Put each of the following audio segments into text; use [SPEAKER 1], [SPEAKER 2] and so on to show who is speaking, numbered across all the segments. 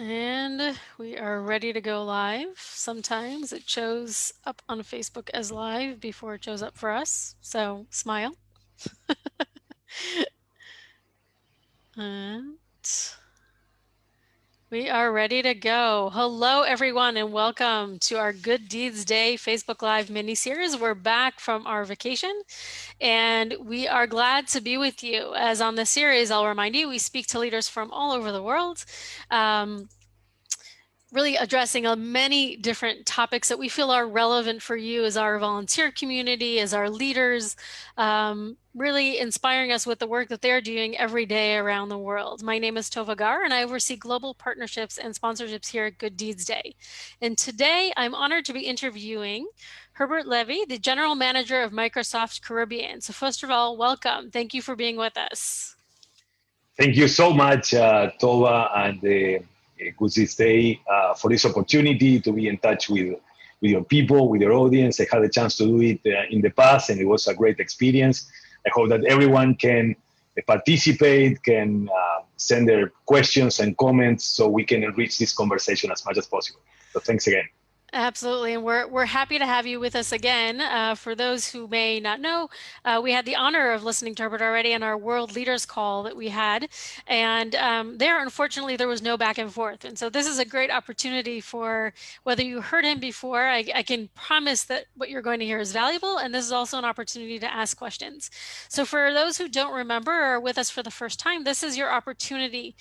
[SPEAKER 1] And we are ready to go live. Sometimes it shows up on Facebook as live before it shows up for us. So smile. And we are ready to go. Hello, everyone, and welcome to our Good Deeds Day Facebook Live mini-series. We're back from our vacation, and we are glad to be with you. As on this series, I'll remind you, we speak to leaders from all over the world. Really addressing many different topics that we feel are relevant for you as our volunteer community, as our leaders, really inspiring us with the work that they're doing every day around the world. My name is Tova Gar, and I oversee global partnerships and sponsorships here at Good Deeds Day. And today I'm honored to be interviewing Herbert Lewy, the General Manager of Microsoft Caribbean. So first of all, welcome. Thank you for being with us.
[SPEAKER 2] Thank you so much, Tova and Good Day for this opportunity to be in touch with your people, with your audience. I had a chance to do it in the past, and it was a great experience. I hope that everyone can participate, can send their questions and comments so we can enrich this conversation as much as possible. So thanks again.
[SPEAKER 1] Absolutely, and we're happy to have you with us again. For those who may not know, we had the honor of listening to Herbert already in our World Leaders Call that we had, and unfortunately, there was no back and forth. And so this is a great opportunity for whether you heard him before. I can promise that what you're going to hear is valuable, and this is also an opportunity to ask questions. So for those who don't remember or are with us for the first time, this is your opportunity.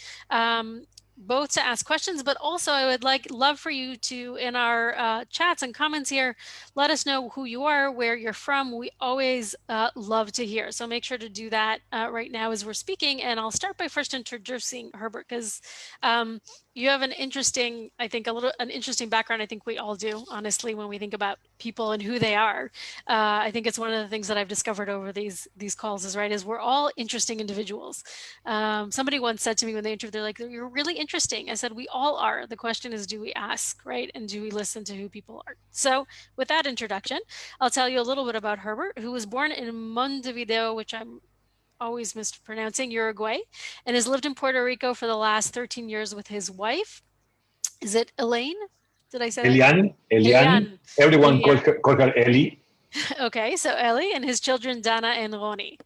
[SPEAKER 1] Both to ask questions, but also I would love for you to, in our chats and comments here, let us know who you are, where you're from. We always love to hear. So make sure to do that right now as we're speaking. And I'll start by first introducing Herbert, because you have an interesting, I think, an interesting background. I think we all do, honestly, when we think about people and who they are. I think it's one of the things that I've discovered over these calls is we're all interesting individuals. Somebody once said to me when they interviewed, they're like, "You're really interesting." I said, "We all are. The question is, do we ask, right? And do we listen to who people are?" So with that introduction, I'll tell you a little bit about Herbert, who was born in Montevideo, which I'm always mispronouncing, Uruguay, and has lived in Puerto Rico for the last 13 years with his wife. Is it Elaine? Did I say that correctly?
[SPEAKER 2] Eliane,
[SPEAKER 1] Eliane.
[SPEAKER 2] everyone
[SPEAKER 1] Eliane.
[SPEAKER 2] call her Ellie.
[SPEAKER 1] Okay, so Ellie and his children, Dana and Roni.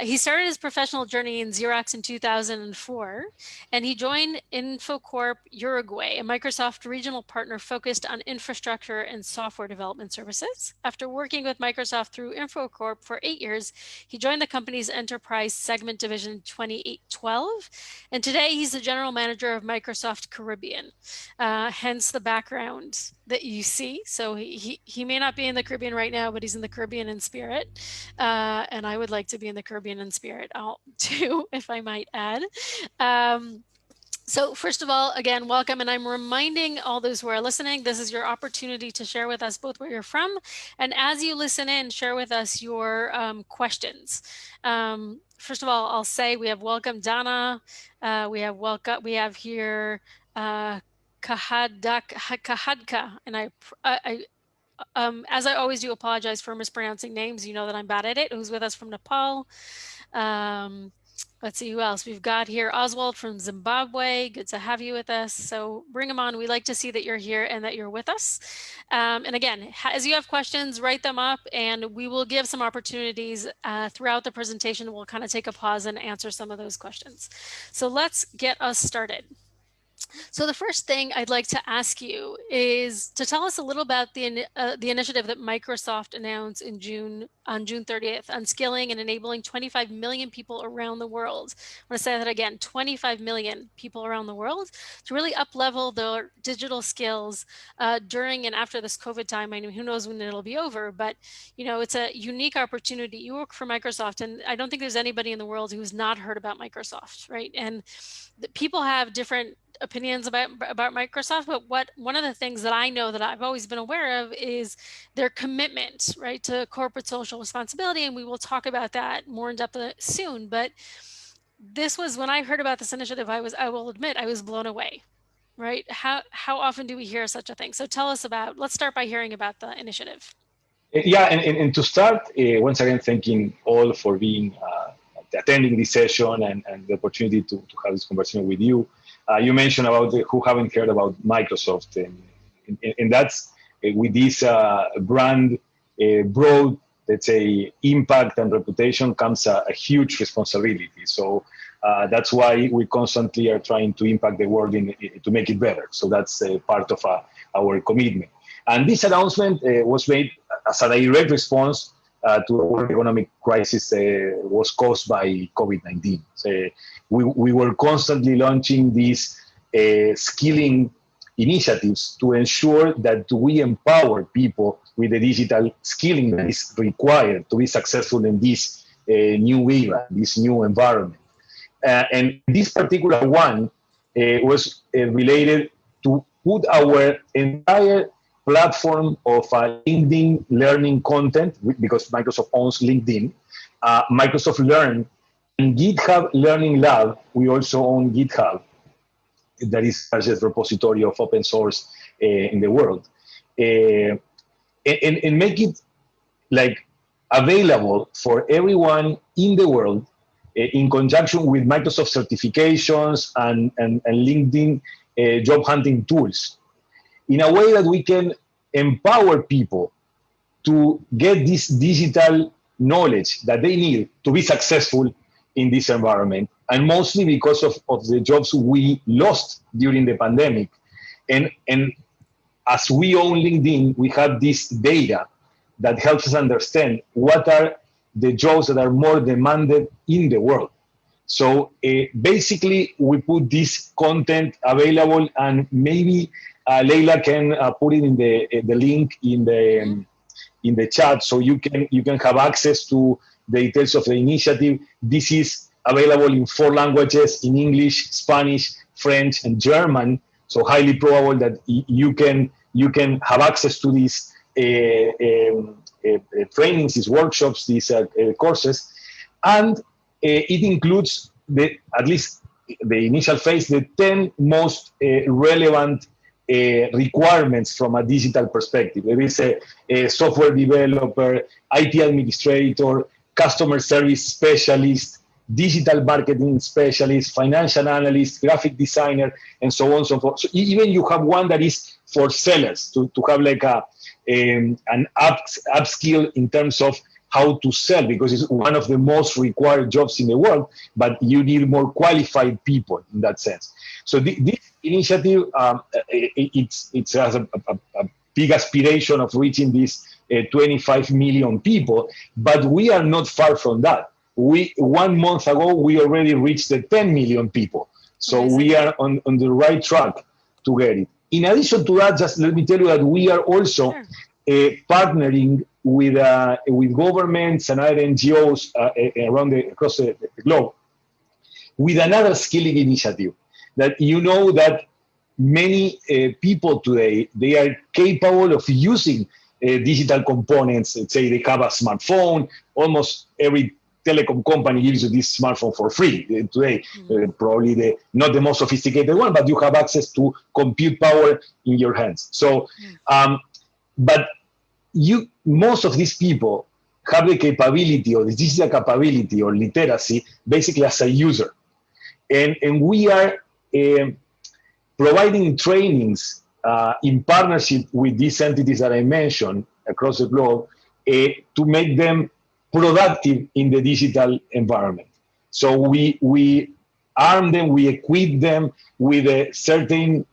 [SPEAKER 1] He started his professional journey in Xerox in 2004, and he joined InfoCorp Uruguay, a Microsoft regional partner focused on infrastructure and software development services. After working with Microsoft through InfoCorp for 8 years, he joined the company's enterprise segment division in 2012, and today he's the general manager of Microsoft Caribbean, hence the background that you see. So he may not be in the Caribbean right now, but he's in the Caribbean in spirit, and I would like to be in the Caribbean in spirit too, if I might add. So first of all, again, welcome. And I'm reminding all those who are listening, this is your opportunity to share with us both where you're from. And as you listen in, share with us your questions. First of all, I'll say we have welcome Dana. We have here Kahadka. And as I always do, apologize for mispronouncing names. You know that I'm bad at it. Who's with us from Nepal? Let's see who else we've got here. Oswald from Zimbabwe. Good to have you with us. So bring them on. We like to see that you're here and that you're with us. And again, as you have questions, write them up, and we will give some opportunities throughout the presentation. We'll kind of take a pause and answer some of those questions. So let's get us started. So the first thing I'd like to ask you is to tell us a little about the initiative that Microsoft announced on June 30th on skilling and enabling 25 million people around the world. I want to say that again, 25 million people around the world to really up-level their digital skills during and after this COVID time. I mean, who knows when it'll be over, but it's a unique opportunity. You work for Microsoft, and I don't think there's anybody in the world who's not heard about Microsoft, right? And people have different opinions about Microsoft, but one of the things that I know that I've always been aware of is their commitment, right, to corporate social responsibility, and we will talk about that more in depth soon. But this was, when I heard about this initiative, I will admit, I was blown away, right? How often do we hear such a thing? So tell us let's start by hearing about the initiative.
[SPEAKER 2] Yeah, and to start, once again, thanking all for being attending this session and the opportunity to have this conversation with you. You mentioned about who haven't heard about Microsoft, and that's with this brand broad, let's say, impact and reputation comes a huge responsibility. So that's why we constantly are trying to impact the world to make it better. So that's part of our commitment. And this announcement was made as a direct response to the world economic crisis was caused by COVID-19. So we were constantly launching these skilling initiatives to ensure that we empower people with the digital skilling that is required to be successful in this new era, this new environment. And this particular one was related to put our entire platform of LinkedIn learning content, because Microsoft owns LinkedIn, Microsoft Learn, and GitHub Learning Lab. We also own GitHub, that is the largest repository of open source in the world, and make it like available for everyone in the world in conjunction with Microsoft certifications and LinkedIn job hunting tools, in a way that we can empower people to get this digital knowledge that they need to be successful in this environment, and mostly because of the jobs we lost during the pandemic. And as we own LinkedIn, we have this data that helps us understand what are the jobs that are more demanded in the world. So basically, we put this content available, and maybe Leila can put it in the link in the chat, so you can have access to the details of the initiative. This is available in 4 languages: in English, Spanish, French, and German. So highly probable that you can have access to these trainings, these workshops, these courses, and it includes at least the initial phase, the 10 most relevant requirements from a digital perspective. There is a software developer, IT administrator, customer service specialist, digital marketing specialist, financial analyst, graphic designer, and so on and so forth. So even you have one that is for sellers, to have like an upskill in terms of how to sell, because it's one of the most required jobs in the world, but you need more qualified people in that sense. So this initiative, it has a big aspiration of reaching these 25 million people, but we are not far from that. 1 month ago, we already reached the 10 million people. So amazing. We are on the right track to get it. In addition to that, just let me tell you that we are also partnering with governments and other NGOs across the globe with another skilling initiative. That you know that many people today, they are capable of using digital components. Let's say they have a smartphone. Almost every telecom company gives you this smartphone for free today. Probably not the most sophisticated one, but you have access to compute power in your hands. So, but most of these people have the capability, or the digital capability or literacy, basically as a user. And we are providing trainings in partnership with these entities that I mentioned across the globe to make them productive in the digital environment. So we arm them, we equip them with certain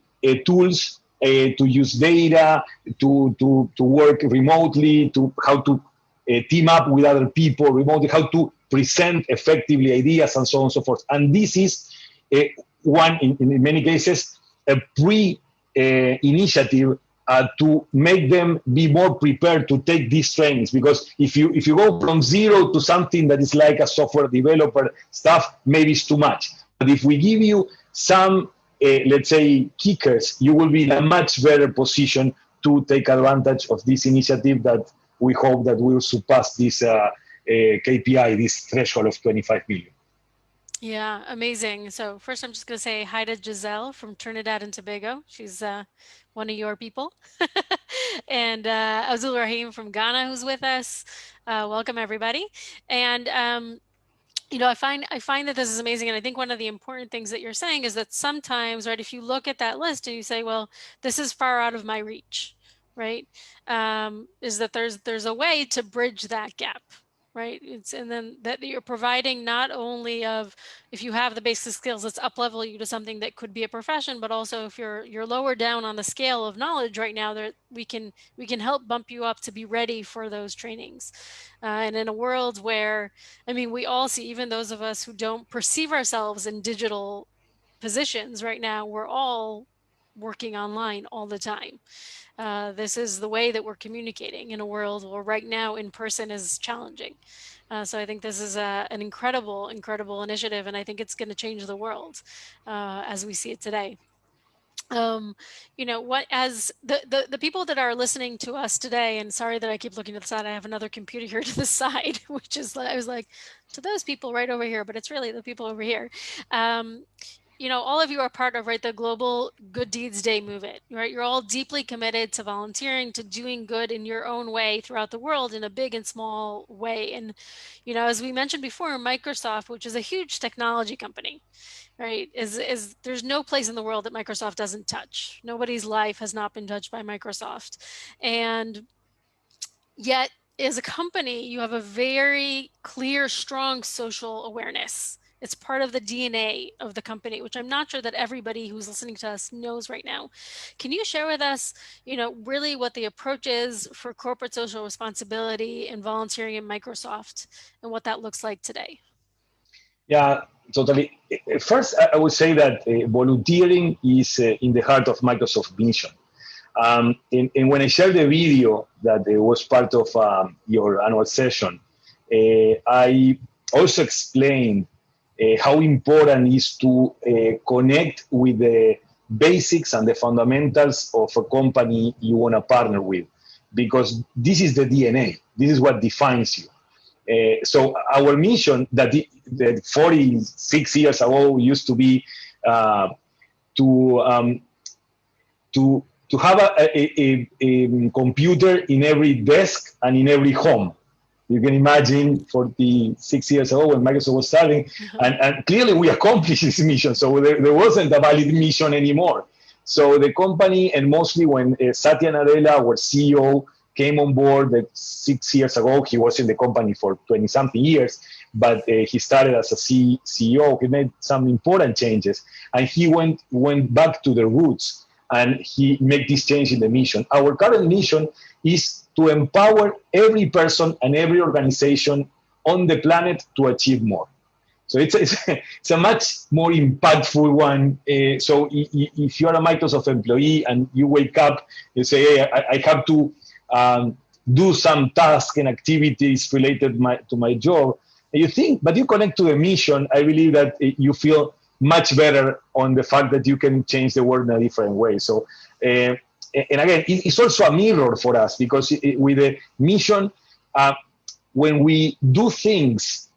[SPEAKER 2] tools to use data, to work remotely, to how to team up with other people remotely, how to present effectively ideas, and so on and so forth. And this is one, in many cases, a initiative to make them be more prepared to take these trainings. Because if you go from zero to something that is like a software developer stuff, maybe it's too much. But if we give you some, let's say, kickers, you will be in a much better position to take advantage of this initiative that we hope that will surpass this KPI, this threshold of 25 million.
[SPEAKER 1] Yeah, amazing. So first, I'm just going to say hi to Giselle from Trinidad and Tobago. She's one of your people. And Abdul Rahim from Ghana, who's with us. Welcome, everybody. And I find that this is amazing, and I think one of the important things that you're saying is that sometimes, right, if you look at that list and you say, well, this is far out of my reach, right, is that there's a way to bridge that gap, right? It's and then that you're providing not only of if you have the basic skills, let's up level you to something that could be a profession, but also if you're lower down on the scale of knowledge right now, that we can help bump you up to be ready for those trainings, and in a world where I mean, we all see, even those of us who don't perceive ourselves in digital positions right now, we're all working online all the time. This is the way that we're communicating in a world where right now in person is challenging. So I think this is an incredible, incredible initiative, and I think it's going to change the world as we see it today. um what as the people that are listening to us today, and sorry that I keep looking to the side, I have another computer here to the side which is I was like to those people right over here, but it's really the people over here. um all of you are part of, right, the global good deeds day movement, right? You're all deeply committed to volunteering, to doing good in your own way throughout the world in a big and small way. And as we mentioned before, Microsoft, which is a huge technology company, right, is there's no place in the world that Microsoft doesn't touch. Nobody's life has not been touched by Microsoft. And yet, as a company, you have a very clear, strong social awareness. It's part of the DNA of the company, which I'm not sure that everybody who's listening to us knows right now. Can you share with us, really what the approach is for corporate social responsibility and volunteering in Microsoft and what that looks like today?
[SPEAKER 2] Yeah, totally. First, I would say that volunteering is in the heart of Microsoft mission. And when I shared the video that was part of your annual session, I also explained how important it is to connect with the basics and the fundamentals of a company you want to partner with, because this is the DNA. This is what defines you. So our mission that 46 years ago used to be to to have a computer in every desk and in every home. You can imagine 46 years ago when Microsoft was starting, and clearly we accomplished this mission. So there wasn't a valid mission anymore. So the company, and mostly when Satya Nadella, our CEO, came on board 6 years ago, he was in the company for 20 something years, but he started as a CEO. He made some important changes, and he went back to the roots, and he made this change in the mission. Our current mission is to empower every person and every organization on the planet to achieve more. So it's a much more impactful one. So if you're a Microsoft employee and you wake up, you say, hey, I have to do some tasks and activities related to my job, and you think, but you connect to the mission, I believe that you feel much better on the fact that you can change the world in a different way. So, and again, it's also a mirror for us, because with the mission, when we do things,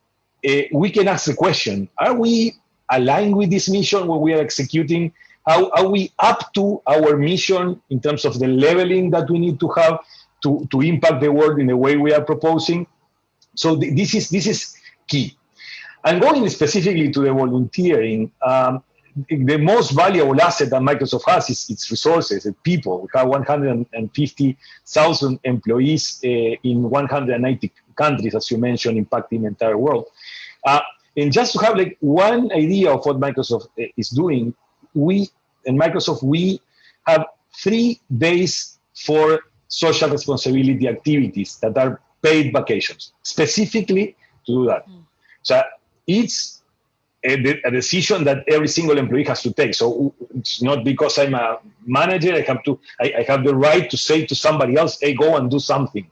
[SPEAKER 2] we can ask the question, are we aligned with this mission when we are executing? How are we up to our mission in terms of the leveling that we need to have to impact the world in the way we are proposing? So this is key. And going specifically to the volunteering, the most valuable asset that Microsoft has is its resources, its people. We have 150,000 employees in 190 countries, as you mentioned, impacting the entire world. And just to have like one idea of what Microsoft is doing, we have 3 days for social responsibility activities that are paid vacations, specifically to do that. So it's a decision that every single employee has to take. So it's not because I'm a manager, I have the right to say to somebody else, hey, go and do something.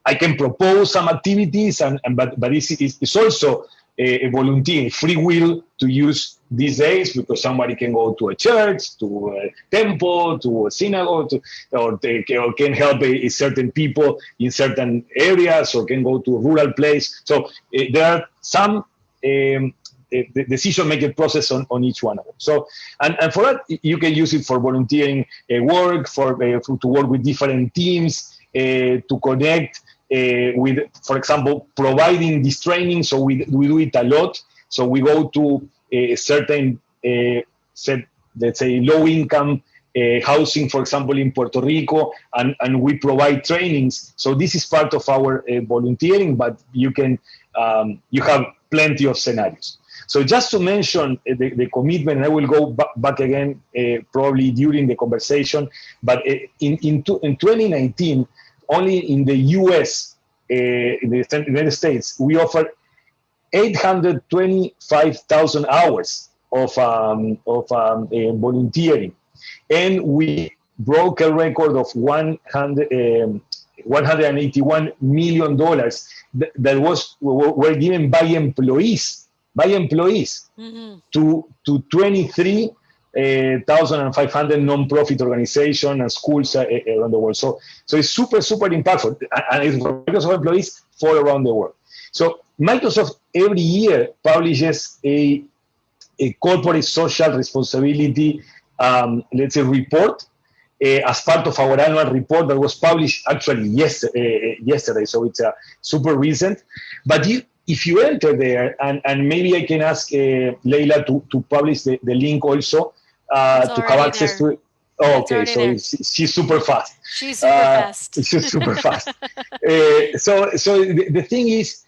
[SPEAKER 2] I can propose some activities, but it's also a volunteer, free will to use these days, because somebody can go to a church, to a temple, to a synagogue, or can help a certain people in certain areas, or can go to a rural place. So there are some the decision-making process on each one of them. So, and for that, you can use it for volunteering work, to work with different teams, to connect with, for example, providing this training. So we do it a lot. So we go to a certain, let's say, low-income housing, for example, in Puerto Rico, and we provide trainings. So this is part of our volunteering, but you have plenty of scenarios. So just to mention the commitment, and I will go back again probably during the conversation, but in 2019, only in the US, in the United States, we offer 825,000 hours of volunteering. And we broke a record of $181 million that were given by employees
[SPEAKER 1] Mm-hmm.
[SPEAKER 2] to 23,500 nonprofit organizations and schools around the world. So it's super, super impactful. And it's for Microsoft employees all around the world. So Microsoft every year publishes a corporate social responsibility, let's say, report as part of our annual report that was published actually yesterday. So it's super recent. But if you enter there, and maybe I can ask Leila to publish the link also to have access to it. Oh, okay, so she's super fast.
[SPEAKER 1] She's super fast.
[SPEAKER 2] She's super fast. So the thing is,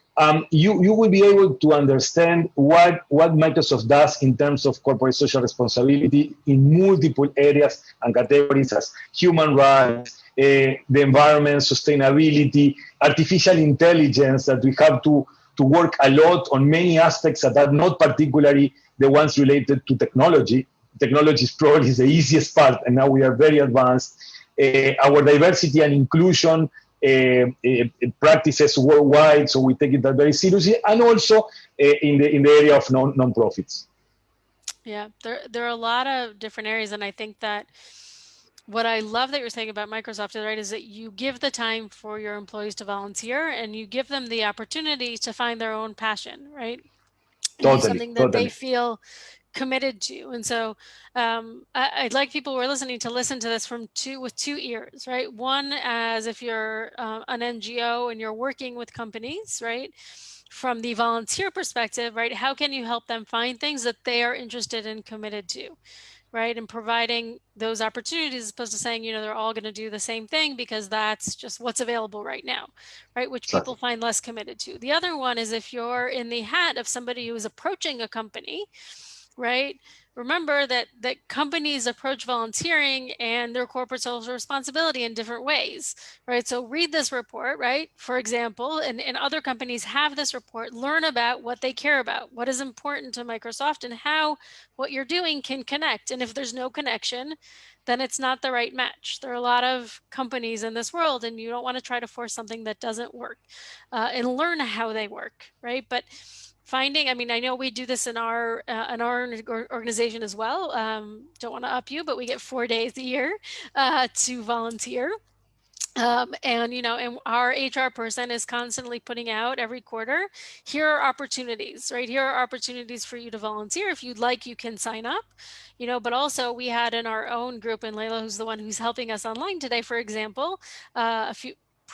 [SPEAKER 2] you will be able to understand what Microsoft does in terms of corporate social responsibility in multiple areas and categories as human rights, the environment, sustainability, artificial intelligence, that we have to work a lot on many aspects that are not particularly the ones related to technology. Technology is probably the easiest part, and now we are very advanced. Our diversity and inclusion practices worldwide, so we take it very seriously, and also in the area of non-profits.
[SPEAKER 1] Yeah, there are a lot of different areas, and I think that what I love that you're saying about Microsoft, right, is that you give the time for your employees to volunteer, and you give them the opportunity to find their own passion, right? And do something that they feel committed to. And so I'd like people who are listening to listen to this with two ears, right? One, as if you're an NGO and you're working with companies, right? From the volunteer perspective, right? How can you help them find things that they are interested and committed to? Right? And providing those opportunities as opposed to saying, they're all going to do the same thing because that's just what's available right now, right? Which people find less committed to. The other one is if you're in the hat of somebody who is approaching a company, right? Remember that companies approach volunteering and their corporate social responsibility in different ways, right? So read this report, right? For example, and other companies have this report, learn about what they care about, what is important to Microsoft, and how what you're doing can connect. And if there's no connection, then it's not the right match. There are a lot of companies in this world, and you don't want to try to force something that doesn't work, and learn how they work, right? But finding, I know we do this in our organization as well. Don't want to up you, but we get 4 days a year to volunteer. And our HR person is constantly putting out every quarter, here are opportunities, right? Here are opportunities for you to volunteer. If you'd like, you can sign up, but also we had in our own group, and Layla, who's the one who's helping us online today, for example,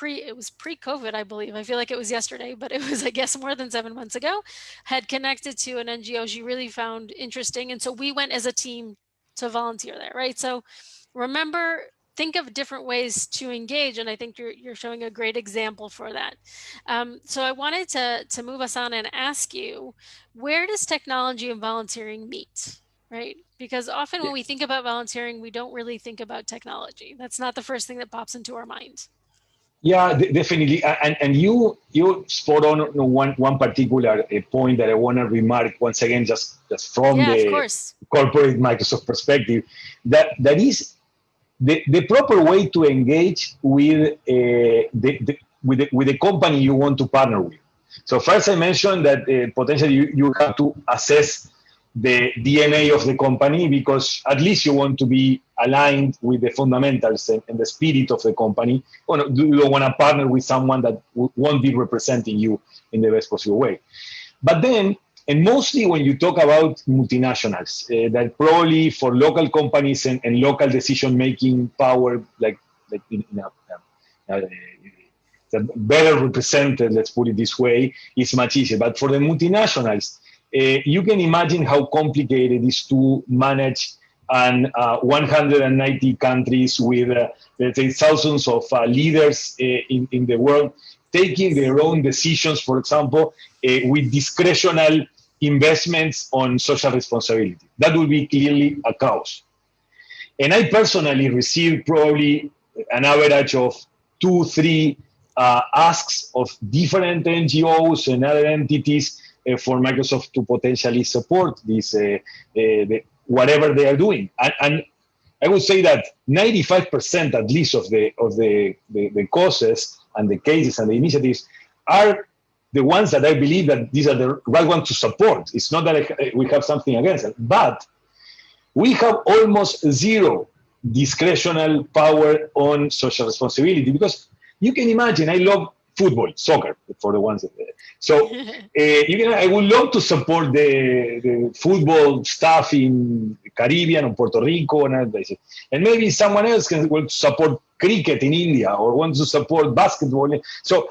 [SPEAKER 1] it was pre-COVID, I believe. I feel like it was yesterday, but it was, I guess, more than 7 months ago, had connected to an NGO she really found interesting. And so we went as a team to volunteer there, right? So think of different ways to engage, and I think you're showing a great example for that. So I wanted to move us on and ask you, where does technology and volunteering meet, right? Because often when we think about volunteering, we don't really think about technology. That's not the first thing that pops into our mind.
[SPEAKER 2] Yeah, definitely. And you spot on one particular point that I want to remark once again, just from the corporate Microsoft perspective, that is the proper way to engage with the company you want to partner with. So first I mentioned that potentially you have to assess the DNA of the company, because at least you want to be aligned with the fundamentals and the spirit of the company. You don't want to partner with someone that won't be representing you in the best possible way. But then, and mostly when you talk about multinationals, that probably for local companies and local decision-making power, like in better represented, let's put it this way, is much easier. But for the multinationals, you can imagine how complicated it is to manage 190 countries with, let's say, thousands of leaders in the world taking their own decisions, for example, with discretional investments on social responsibility. That would be clearly a chaos. And I personally received probably an average of 2-3 asks of different NGOs and other entities for Microsoft to potentially support this, whatever they are doing. And I would say that 95% at least of the causes and the cases and the initiatives are the ones that I believe that these are the right ones to support. It's not that we have something against it, but we have almost zero discretional power on social responsibility, because you can imagine, I love football, soccer, for the ones that, so I would love to support the football stuff in Caribbean or Puerto Rico and other places. And maybe someone else can want to support cricket in India or wants to support basketball. So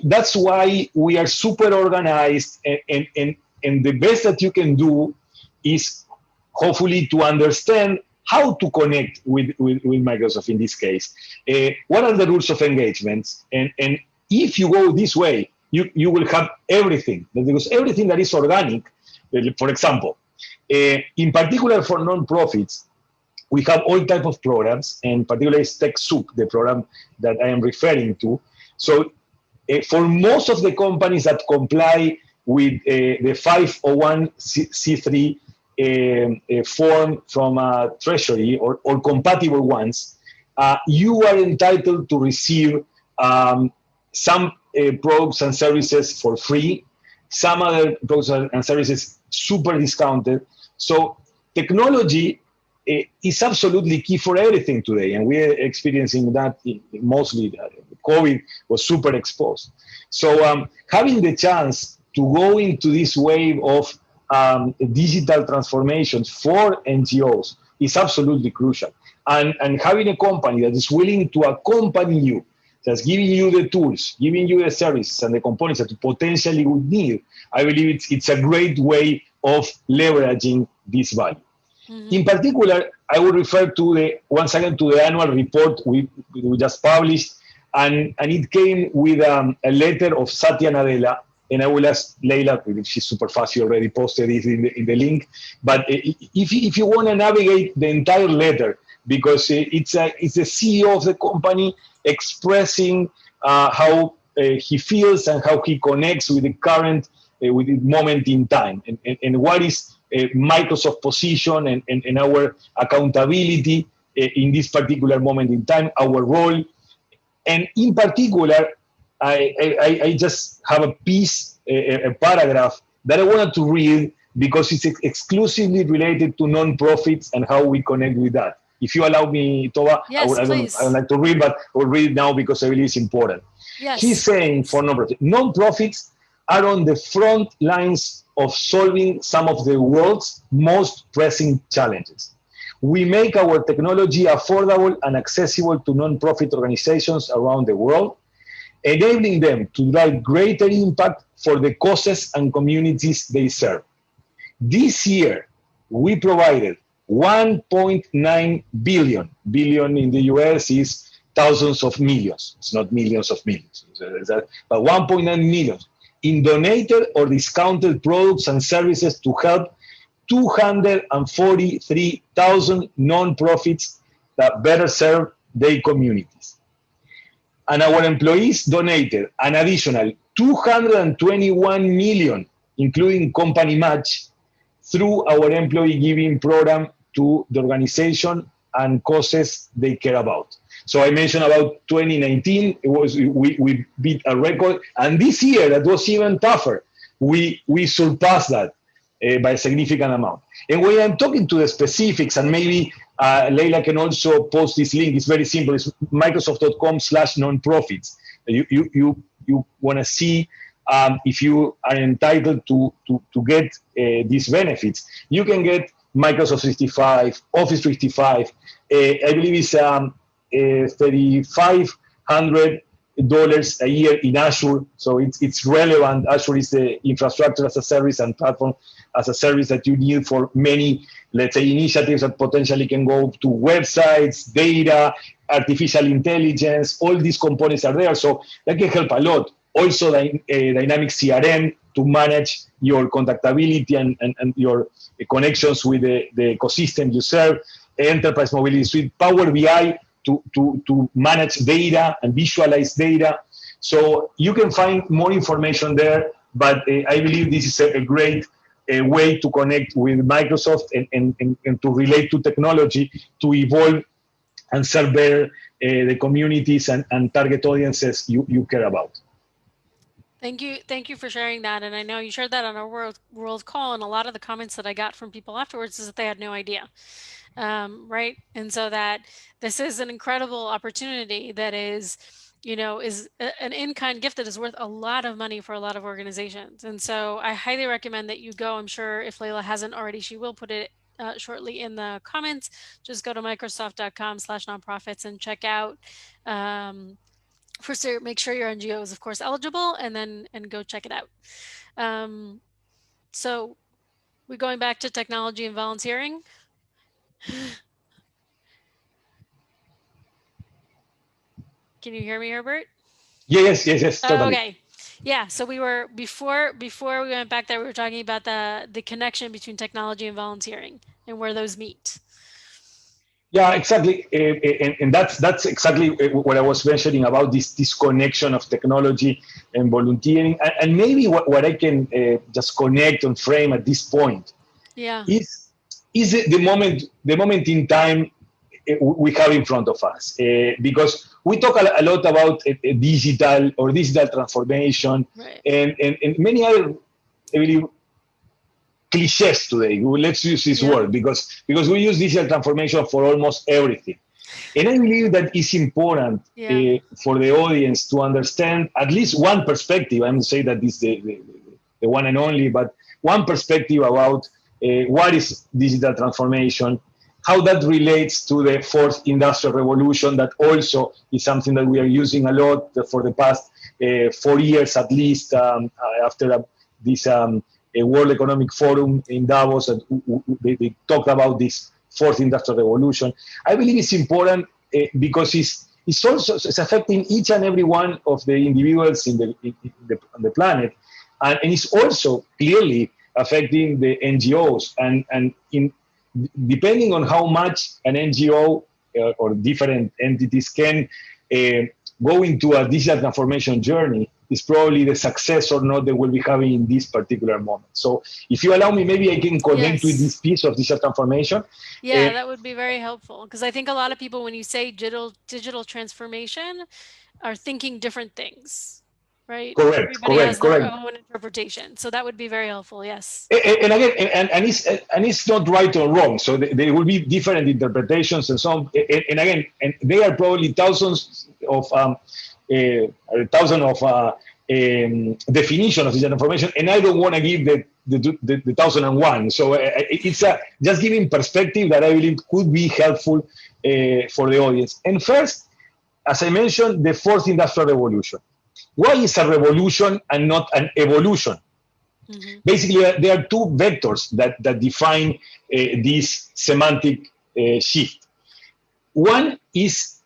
[SPEAKER 2] that's why we are super organized, and the best that you can do is hopefully to understand how to connect with Microsoft in this case. What are the rules of engagement? And if you go this way, you will have everything, because everything that is organic, for example, in particular for nonprofits, we have all types of programs, and particularly TechSoup, the program that I am referring to. So for most of the companies that comply with the 501c3 form from Treasury or compatible ones, you are entitled to receive some products and services for free, some other products and services super discounted. So technology is absolutely key for everything today, and we're experiencing that mostly. COVID was super exposed. So having the chance to go into this wave of digital transformations for NGOs is absolutely crucial. And having a company that is willing to accompany you, that's giving you the tools, giving you the services and the components that you potentially would need, I believe it's a great way of leveraging this value. Mm-hmm. In particular, I would refer to once again to the annual report we just published, and it came with a letter of Satya Nadella. And I will ask Leila, she's super fast, she already posted it in the link. But if you want to navigate the entire letter, because it's the CEO of the company expressing how he feels and how he connects with the current with the moment in time, and what is Microsoft's position and our accountability in this particular moment in time, our role. And in particular, I just have a piece, a paragraph that I wanted to read because it's exclusively related to nonprofits and how we connect with that. If you allow me, Tova,
[SPEAKER 1] yes,
[SPEAKER 2] I would like to read, but I will read it now because I believe it's important.
[SPEAKER 1] Yes.
[SPEAKER 2] He's saying for nonprofits are on the front lines of solving some of the world's most pressing challenges. We make our technology affordable and accessible to nonprofit organizations around the world, enabling them to drive greater impact for the causes and communities they serve. This year, we provided 1.9 billion. Billion in the US is thousands of millions. It's not millions of millions. But 1.9 million in donated or discounted products and services to help 243,000 nonprofits that better serve their communities. And our employees donated an additional 221 million, including company match, through our employee giving program to the organization and causes they care about. So I mentioned about 2019, we beat a record, and this year that was even tougher. We surpassed that by a significant amount. And when I'm talking to the specifics, and maybe Leila can also post this link, it's very simple, it's microsoft.com/nonprofits. You want to see if you are entitled to get these benefits. You can get Microsoft 365, Office 365, I believe it's 3,500 dollars a year in Azure. So it's relevant. Azure is the infrastructure as a service and platform as a service that you need for many, let's say, initiatives that potentially can go to websites, data, artificial intelligence. All these components are there. So that can help a lot. Also, dynamic CRM to manage your contactability and your connections with the ecosystem you serve. Enterprise Mobility Suite, Power BI to manage data and visualize data. So you can find more information there, but I believe this is a great way to connect with Microsoft and to relate to technology to evolve and serve better the communities and target audiences you care about.
[SPEAKER 1] Thank you for sharing that. And I know you shared that on our world call, and a lot of the comments that I got from people afterwards is that they had no idea. Right? And so that this is an incredible opportunity that is, is an in-kind gift that is worth a lot of money for a lot of organizations. And so I highly recommend that you go. I'm sure if Layla hasn't already, she will put it shortly in the comments. Just go to microsoft.com/nonprofits and check out. First, make sure your NGO is, of course, eligible, and go check it out. So we're going back to technology and volunteering. Can you hear me, Herbert?
[SPEAKER 2] Yes, totally.
[SPEAKER 1] Okay. Yeah, so we were before we went back there, we were talking about the connection between technology and volunteering and where those meet.
[SPEAKER 2] Yeah, exactly, and that's exactly what I was mentioning about this connection of technology and volunteering, and maybe what I can just connect and frame at this point,
[SPEAKER 1] yeah,
[SPEAKER 2] is the moment in time we have in front of us, because we talk a lot about digital transformation,
[SPEAKER 1] right.
[SPEAKER 2] and many other, I believe, cliches today. Let's use this word because we use digital transformation for almost everything. And I believe that it's important for the audience to understand at least one perspective. I'm not saying that this is the one and only, but one perspective about what is digital transformation, how that relates to the fourth industrial revolution, that also is something that we are using a lot for the past 4 years at least, after this World Economic Forum in Davos, and they talked about this fourth industrial revolution. I believe it's important because it's also affecting each and every one of the individuals on the planet, and it's also clearly affecting the NGOs. And depending on how much an NGO or different entities can go into a digital transformation journey, is probably the success or not that we'll be having in this particular moment. So if you allow me, maybe I can connect with this piece of digital transformation.
[SPEAKER 1] Yeah, that would be very helpful, because I think a lot of people, when you say digital transformation, are thinking different things, right? Everybody has their own interpretation. So that would be very helpful, yes.
[SPEAKER 2] And again, and it's not right or wrong. So there will be different interpretations and so on. And again, and there are probably thousands of definition of digital information, and I don't want to give the 1001. So it's just giving perspective that I believe could be helpful for the audience. And first, as I mentioned, the fourth industrial revolution. Why is a revolution and not an evolution? Mm-hmm. Basically, there are two vectors that define this semantic shift. One is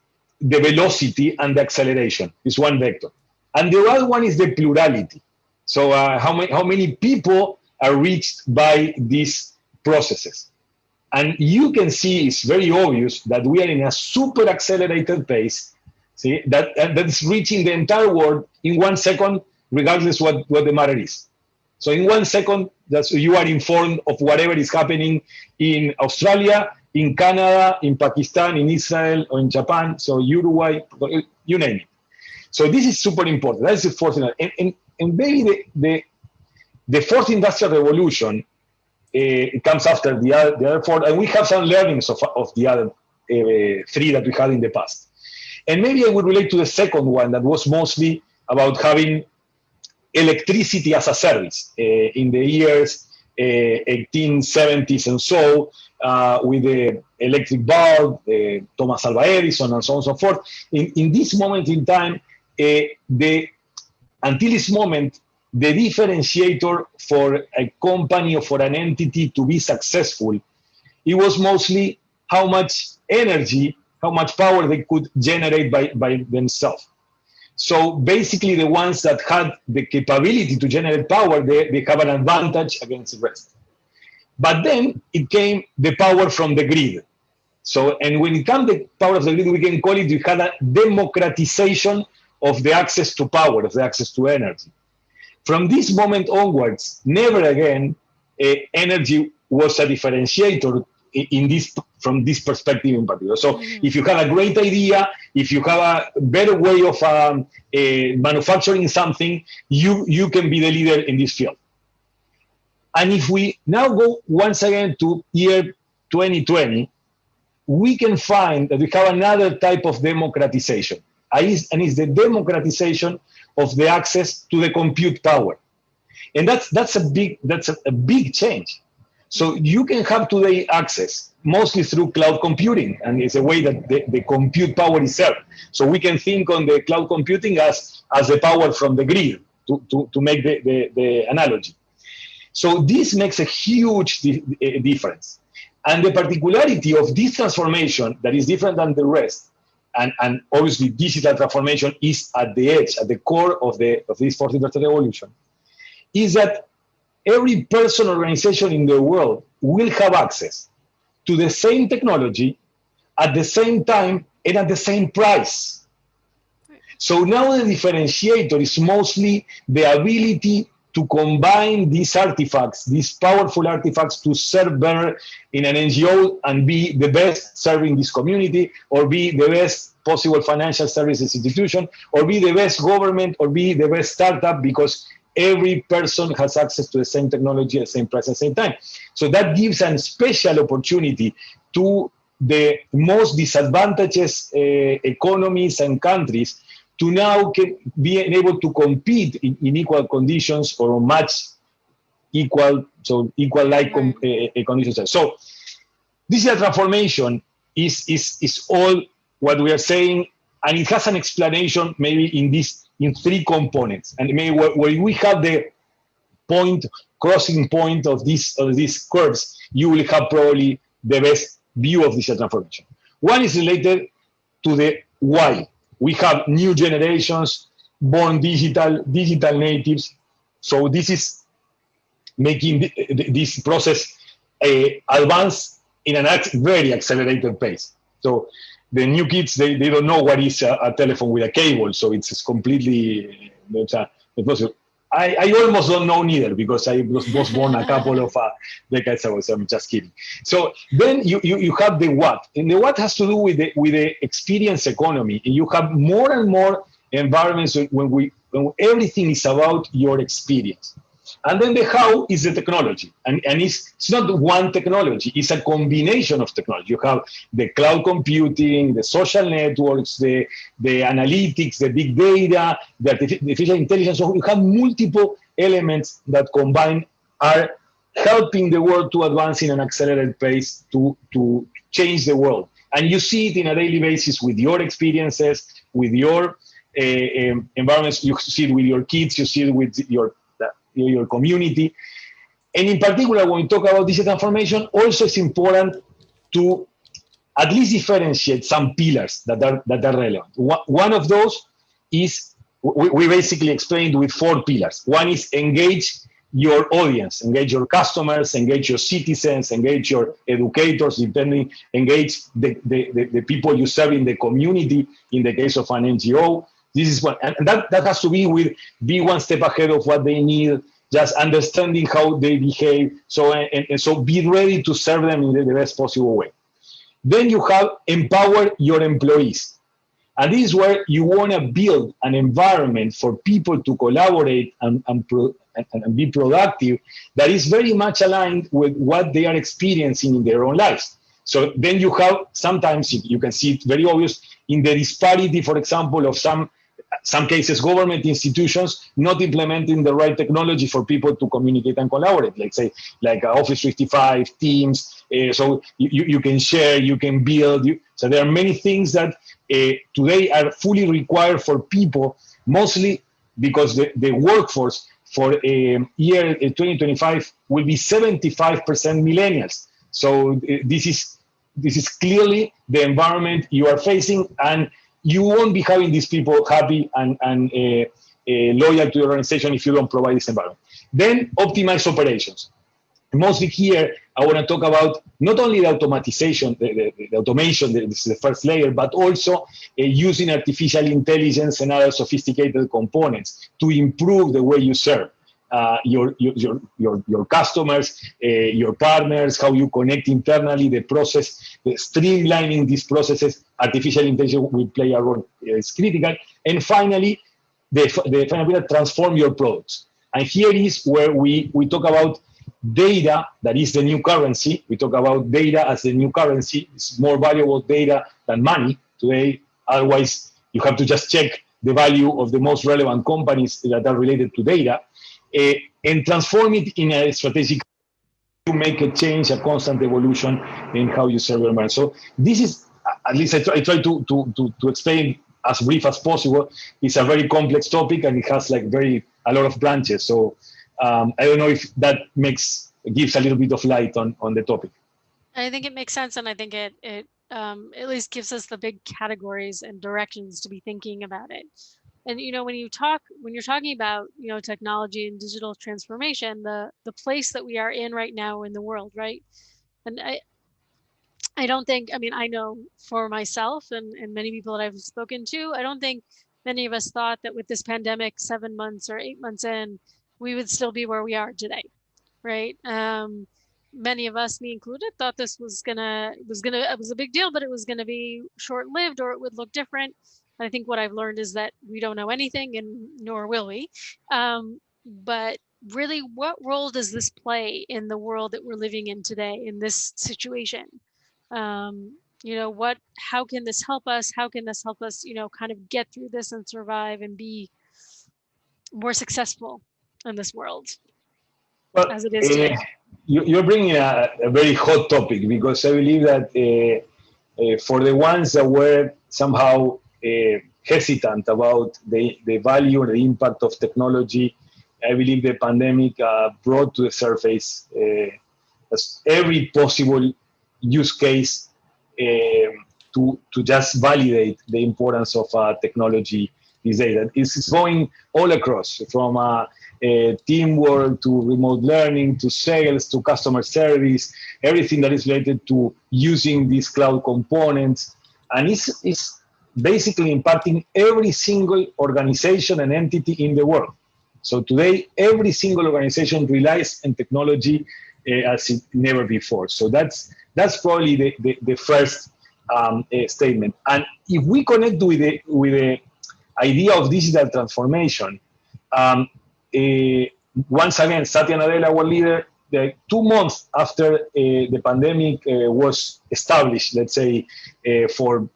[SPEAKER 2] the velocity and the acceleration, is one vector. And the other one is the plurality. So how many people are reached by these processes. And you can see, it's very obvious that we are in a super accelerated pace, see, that is reaching the entire world in 1 second, regardless what the matter is. So in 1 second, you are informed of whatever is happening in Australia, in Canada, in Pakistan, in Israel, or in Japan, so Uruguay, you name it. So this is super important. That's the fourth thing. And maybe the fourth industrial revolution, it comes after the other four, and we have some learnings of the other three that we had in the past. And maybe I would relate to the second one that was mostly about having electricity as a service in the years 1870s and so, with the electric bulb, Thomas Alva Edison, and so on and so forth. In this moment in time, until this moment, the differentiator for a company or for an entity to be successful, it was mostly how much energy, how much power they could generate by themselves. So basically, the ones that had the capability to generate power, they have an advantage against the rest. But then it came the power from the grid. So, and when it comes the power of the grid, we can call it, we had a democratization of the access to power, of the access to energy. From this moment onwards, never again energy was a differentiator in this, from this perspective in particular. So if you have a great idea, if you have a better way of manufacturing something, you can be the leader in this field. And if we now go once again to year 2020, we can find that we have another type of democratization, and it's the democratization of the access to the compute power. And that's a big change. So you can have today access mostly through cloud computing, and it's a way that the compute power is served. So we can think on the cloud computing as the power from the grid, to make the analogy. So this makes a huge difference. And the particularity of this transformation that is different than the rest, and obviously digital transformation is at the edge, at the core of this fourth industrial revolution, is that every person, organization in the world will have access to the same technology at the same time and at the same price. So now the differentiator is mostly the ability to combine these artifacts, these powerful artifacts, to serve better in an NGO and be the best serving this community, or be the best possible financial services institution, or be the best government, or be the best startup, because every person has access to the same technology at the same price at the same time. So that gives a special opportunity to the most disadvantaged economies and countries to now be able to compete in equal conditions, or much equal, so equal-like conditions. So digital transformation is all what we are saying, and it has an explanation maybe in three components. And maybe where we have the crossing point of these curves, you will have probably the best view of digital transformation. One is related to the why. We have new generations, born digital natives. So this is making this process advance in a very accelerated pace. So the new kids, they don't know what is a telephone with a cable. So it's completely, I almost don't know neither, because I was born a couple of decades ago, so I'm just kidding. So then you have the what, and the what has to do with the experience economy. And you have more and more environments when everything is about your experience. And then the how is the technology. And it's not one technology, it's a combination of technology. You have the cloud computing, the social networks, the analytics, the big data, the artificial intelligence. So you have multiple elements that combine are helping the world to advance in an accelerated pace to change the world. And you see it in a daily basis with your experiences, with your environments. You see it with your kids, you see it with your community. And in particular, when we talk about digital transformation, also it's important to at least differentiate some pillars that are relevant. One of those is, we basically explained with 4 pillars. One is engage your audience, engage your customers, engage your citizens, engage your educators, engage the people you serve in the community, in the case of an NGO. This is one, and that has to be one step ahead of what they need, just understanding how they behave, and so be ready to serve them in the best possible way. Then you have empower your employees. And this is where you want to build an environment for people to collaborate and be productive that is very much aligned with what they are experiencing in their own lives. So then you have, sometimes you can see it very obvious in the disparity, for example, of some cases, government institutions not implementing the right technology for people to communicate and collaborate, let's say, like Office 365, Teams, so you can share, you can build. So there are many things that today are fully required for people, mostly because the workforce for year 2025 will be 75% millennials. So this is clearly the environment you are facing, and you won't be having these people happy and loyal to your organization if you don't provide this environment. Then optimize operations. Mostly here, I want to talk about not only the automatization, the automation, this is the first layer, but also using artificial intelligence and other sophisticated components to improve the way you serve your customers, your partners, how you connect internally, the process, the streamlining these processes. Artificial intelligence will play a role. It's critical. And finally, the final bit, transform your products. And here is where we talk about data, that is the new currency. We talk about data as the new currency. It's more valuable data than money today. Otherwise, you have to just check the value of the most relevant companies that are related to data, and transform it in a strategic to make a change, a constant evolution in how you serve your market. So this is, at least I try to explain as brief as possible. It's a very complex topic, and it has like a lot of branches. So I don't know if that gives a little bit of light on the topic.
[SPEAKER 1] I think it makes sense, and I think it at least gives us the big categories and directions to be thinking about it. And when you're talking about technology and digital transformation, the place that we are in right now in the world, right? And I don't think, I know for myself and many people that I've spoken to, I don't think many of us thought that with this pandemic 7 months or 8 months in, we would still be where we are today, right? Many of us, me included, thought this was a big deal, but it was gonna be short-lived, or it would look different. I think what I've learned is that we don't know anything, and nor will we. But really, what role does this play in the world that we're living in today, in this situation? How can this help us? How can this help us, kind of get through this and survive and be more successful in this world as it is today?
[SPEAKER 2] You're bringing a very hot topic, because I believe that for the ones that were somehow hesitant about the value and the impact of technology, I believe the pandemic brought to the surface every possible use case to just validate the importance of technology these days. It's going all across, from teamwork to remote learning to sales to customer service, everything that is related to using these cloud components. And it's basically impacting every single organization and entity in the world. So today, every single organization relies on technology as never before. So that's probably the first statement. And if we connect with the idea of digital transformation, once again, Satya Nadella, our leader, 2 months after the pandemic was established, let's say for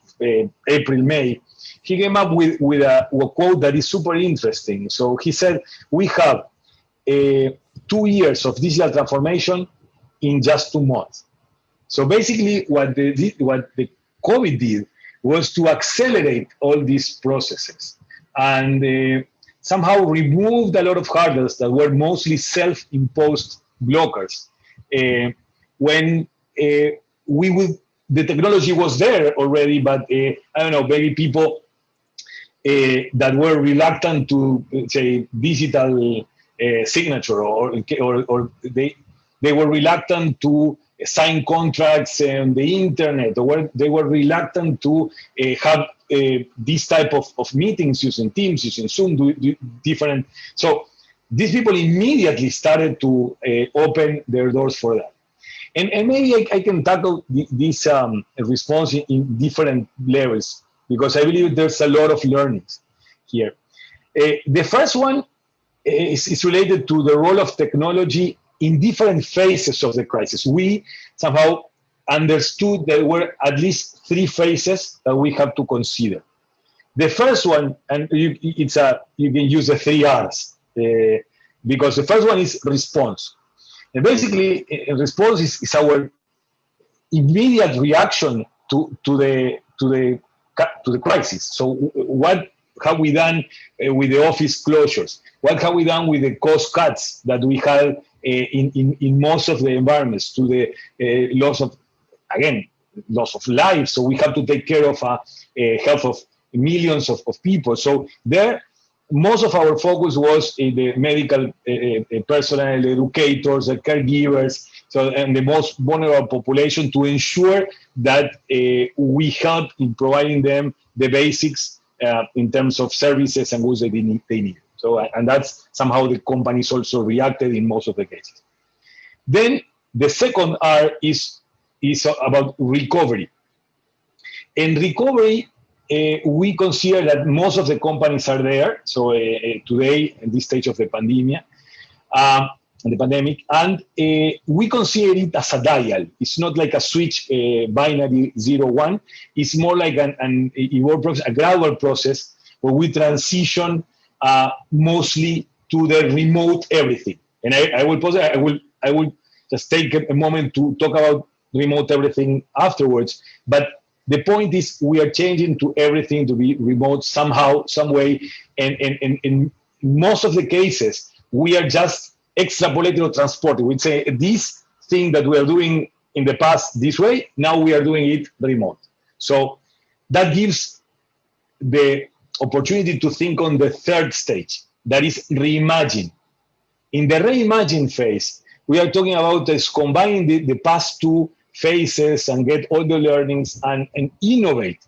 [SPEAKER 2] April, May, he came up with a quote that is super interesting. So he said, we have 2 years of digital transformation in just 2 months. So basically what the COVID did was to accelerate all these processes and somehow removed a lot of hurdles that were mostly self-imposed blockers. When the technology was there already, but I don't know, maybe people that were reluctant to say digital signature, or they were reluctant to sign contracts on the internet, or they were reluctant to have this type of meetings using Teams, using Zoom, different. So these people immediately started to open their doors for that. And maybe I can tackle this response in different levels, because I believe there's a lot of learnings here. The first one is related to the role of technology in different phases of the crisis. We somehow understood there were at least 3 phases that we have to consider. The first one, and you can use the 3 R's, because the first one is response. And basically, response is our immediate reaction to the to the crisis. So what have we done with the office closures? What have we done with the cost cuts that we had in most of the environments, to the loss of, again, loss of life? So we have to take care of health of millions of people. So there, most of our focus was in the medical personnel, educators, the caregivers, so, and the most vulnerable population, to ensure that we help in providing them the basics in terms of services and goods that they need. So, and that's somehow the companies also reacted in most of the cases. Then the second R is about recovery. In recovery, we consider that most of the companies are there. So today, in this stage of the pandemic, and we consider it as a dial. It's not like a switch binary 0-1. It's more like a gradual process where we transition mostly to the remote everything. And I will just take a moment to talk about remote everything afterwards. But the point is, we are changing to everything to be remote somehow, some way. And in most of the cases, we are just extrapolating or transporting. We say this thing that we are doing in the past this way, now we are doing it remote. So that gives the opportunity to think on the third stage, that is reimagine. In the reimagine phase, we are talking about this combining the past two phases and get all the learnings and innovate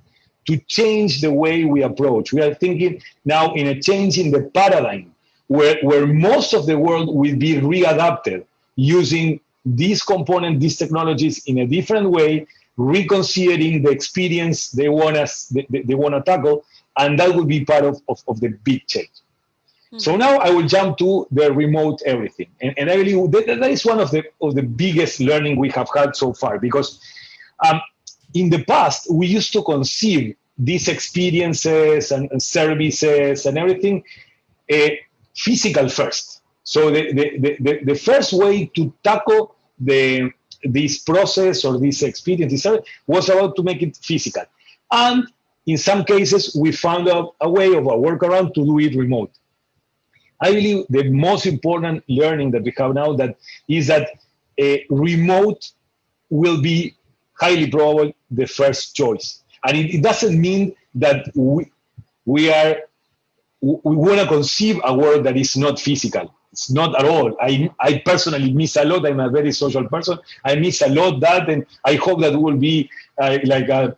[SPEAKER 2] to change the way we approach. We are thinking now in a change in the paradigm where most of the world will be readapted using these components, these technologies in a different way, reconsidering the experience they want to tackle, and that will be part of the big change. Mm-hmm. So now I will jump to the remote everything, and I believe that is one of the biggest learning we have had so far, because in the past we used to conceive these experiences and services and everything physical first. So the first way to tackle this process or this experience was about to make it physical, and in some cases we found a way of a workaround to do it remote. I believe the most important learning that we have now is that remote will be highly probable the first choice. And it doesn't mean that we want to conceive a world that is not physical. It's not at all. I personally miss a lot. I'm a very social person. I miss a lot that, and I hope that we will be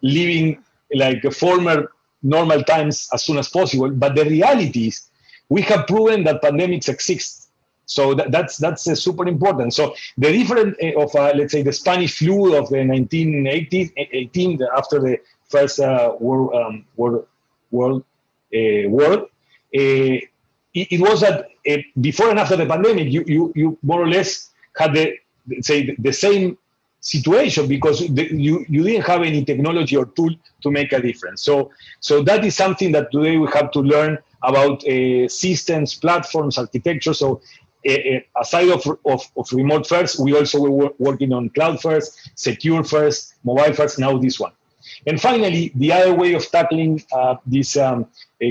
[SPEAKER 2] living like a former normal times as soon as possible. But the reality is, we have proven that pandemics exist. So that's super important. So the difference of, let's say, the Spanish flu of the 1918, after the first world war, it was that before and after the pandemic, you more or less had the same situation, because you didn't have any technology or tool to make a difference. So that is something that today we have to learn about systems, platforms, architecture. So aside of remote first, we also were working on cloud first, secure first, mobile first, now this one. And finally, the other way of tackling this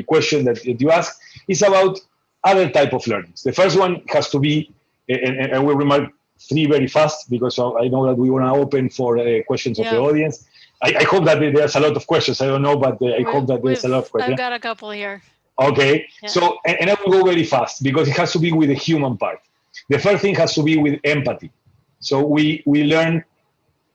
[SPEAKER 2] question that you asked is about other type of learnings. The first one has to be, and I will remark three very fast, because I know that we want to open for questions of the audience. I hope that there's a lot of questions. I don't know, but I hope that there's a lot of questions.
[SPEAKER 1] I've got a couple here.
[SPEAKER 2] Okay, yeah. So, and I will go very fast, because it has to be with the human part. The first thing has to be with empathy. So we learn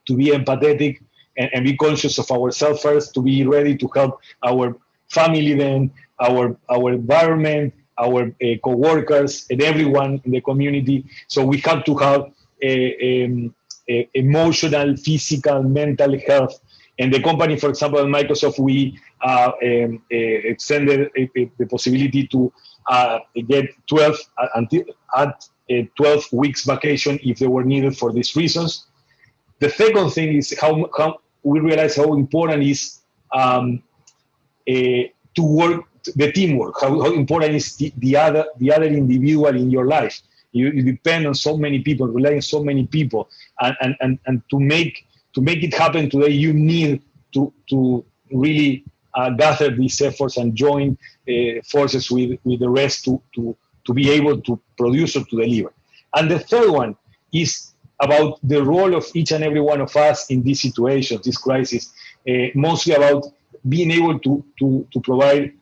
[SPEAKER 2] to be empathetic and be conscious of ourselves first, to be ready to help our family, then our environment, our co-workers, and everyone in the community. So we have to have emotional, physical, mental health. And the company, for example, Microsoft, we extended the possibility to get 12 weeks vacation if they were needed for these reasons. The second thing is how we realize how important is to work, the teamwork, how important is the other individual in your life. You depend on so many people, rely on so many people, and to make it happen today, you need to really gather these efforts and join forces with the rest to be able to produce or to deliver. And the third one is about the role of each and every one of us in these situations, this crisis, mostly about being able to provide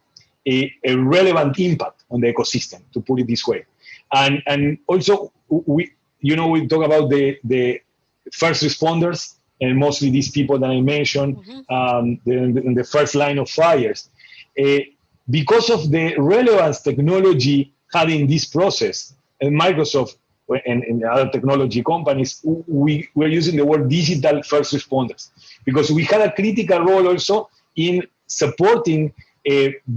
[SPEAKER 2] a relevant impact on the ecosystem, to put it this way. And also, we talk about the first responders, and mostly these people that I mentioned, in the first line of fires. Because of the relevance technology had in this process, and Microsoft and other technology companies, we're using the word digital first responders, because we had a critical role also in supporting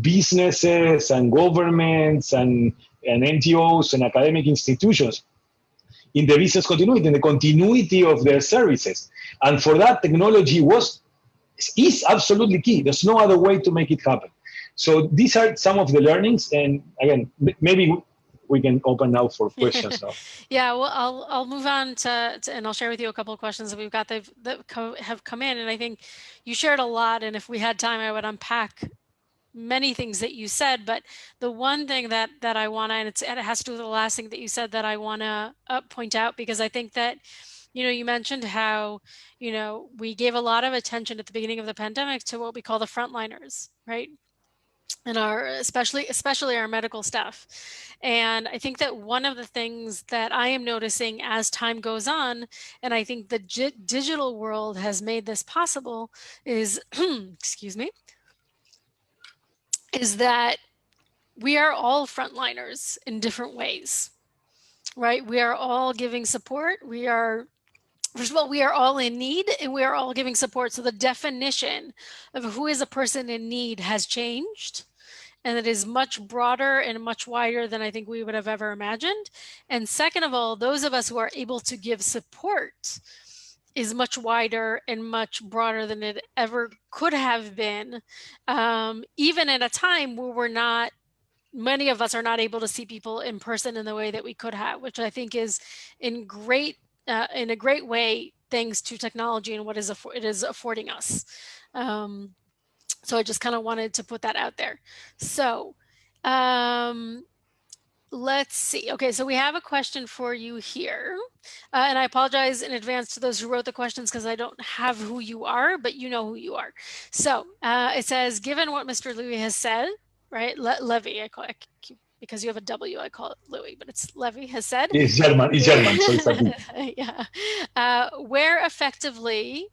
[SPEAKER 2] businesses and governments and NGOs and academic institutions in the business continuity, in the continuity of their services. And for that, technology is absolutely key. There's no other way to make it happen. So these are some of the learnings. And again, maybe we can open now for questions.
[SPEAKER 1] Yeah, well, I'll move on to and I'll share with you a couple of questions that we've got that have come in. And I think you shared a lot. And if we had time, I would unpack many things that you said, but the one thing that I want to, and it has to do with the last thing that you said that I want to point out, because I think that, you mentioned how, we gave a lot of attention at the beginning of the pandemic to what we call the frontliners, right? And especially our medical staff. And I think that one of the things that I am noticing as time goes on, and I think the digital world has made this possible, is, excuse me, is that we are all frontliners in different ways, right? We are all giving support. First of all, we are all in need and we are all giving support. So the definition of who is a person in need has changed. And it is much broader and much wider than I think we would have ever imagined. And second of all, those of us who are able to give support is much wider and much broader than it ever could have been, even at a time where many of us are not able to see people in person in the way that we could have, which I think is in a great way, thanks to technology and what it is affording us. So I just kind of wanted to put that out there. So let's see. Okay, so we have a question for you here. And I apologize in advance to those who wrote the questions because I don't have who you are, but you know who you are. So it says, given what Mr. Lewy has said, right? Levy, I call it, because you have a W, I call it Lewy, but it's Levy has said.
[SPEAKER 2] It's German, so it's a
[SPEAKER 1] yeah. Where effectively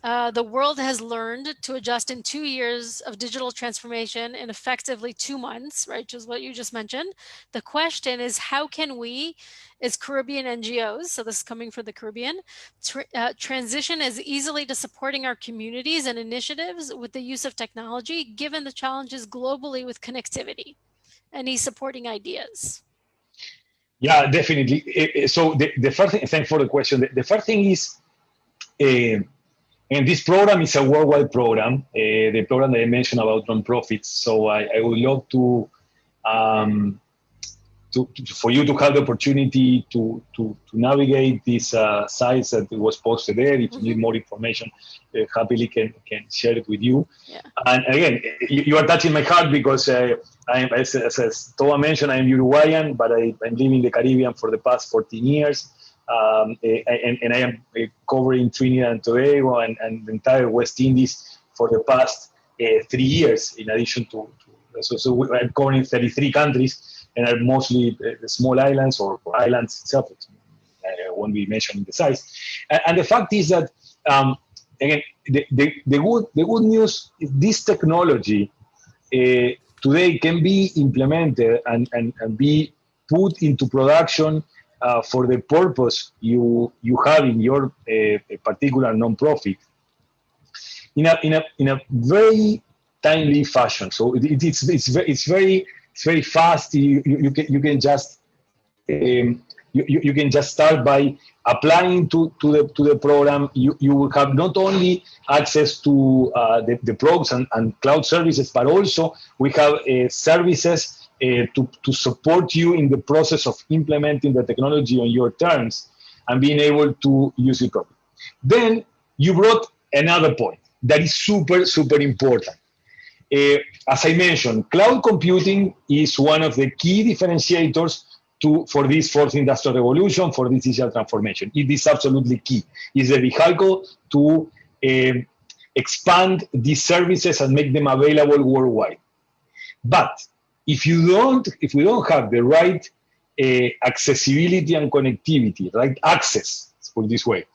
[SPEAKER 1] the world has learned to adjust in 2 years of digital transformation in effectively 2 months, right, which is what you just mentioned. The question is, how can we, as Caribbean NGOs, so this is coming from the Caribbean, transition as easily to supporting our communities and initiatives with the use of technology, given the challenges globally with connectivity? Any supporting ideas?
[SPEAKER 2] Yeah, definitely. So the first thing, thanks for the question. The first thing is, and this program is a worldwide program, the program that I mentioned about nonprofits. So I would love for you to have the opportunity to navigate these sites that was posted there. If you need more information, happily can share it with you.
[SPEAKER 1] Yeah.
[SPEAKER 2] And again, you are touching my heart because as Tova mentioned, I'm Uruguayan, but I'm living in the Caribbean for the past 14 years. And I am covering Trinidad and Tobago and the entire West Indies for the past 3 years, in addition to so I'm covering 33 countries, and are mostly small islands or islands itself. Won't be mentioning the size. And the fact is that, again, the good news is this technology today can be implemented and be put into production for the purpose you have in your particular nonprofit in a very timely fashion. So it's very fast. You can just you can just start by applying to the program. You will have not only access to the probes and cloud services, but also we have services to support you in the process of implementing the technology on your terms and being able to use it properly. Then you brought another point that is super, super important. As I mentioned, cloud computing is one of the key differentiators for this fourth industrial revolution, for this digital transformation. It is absolutely key. It's a vehicle to expand these services and make them available worldwide. But if we don't have the right accessibility and connectivity, right access, let's put it this way,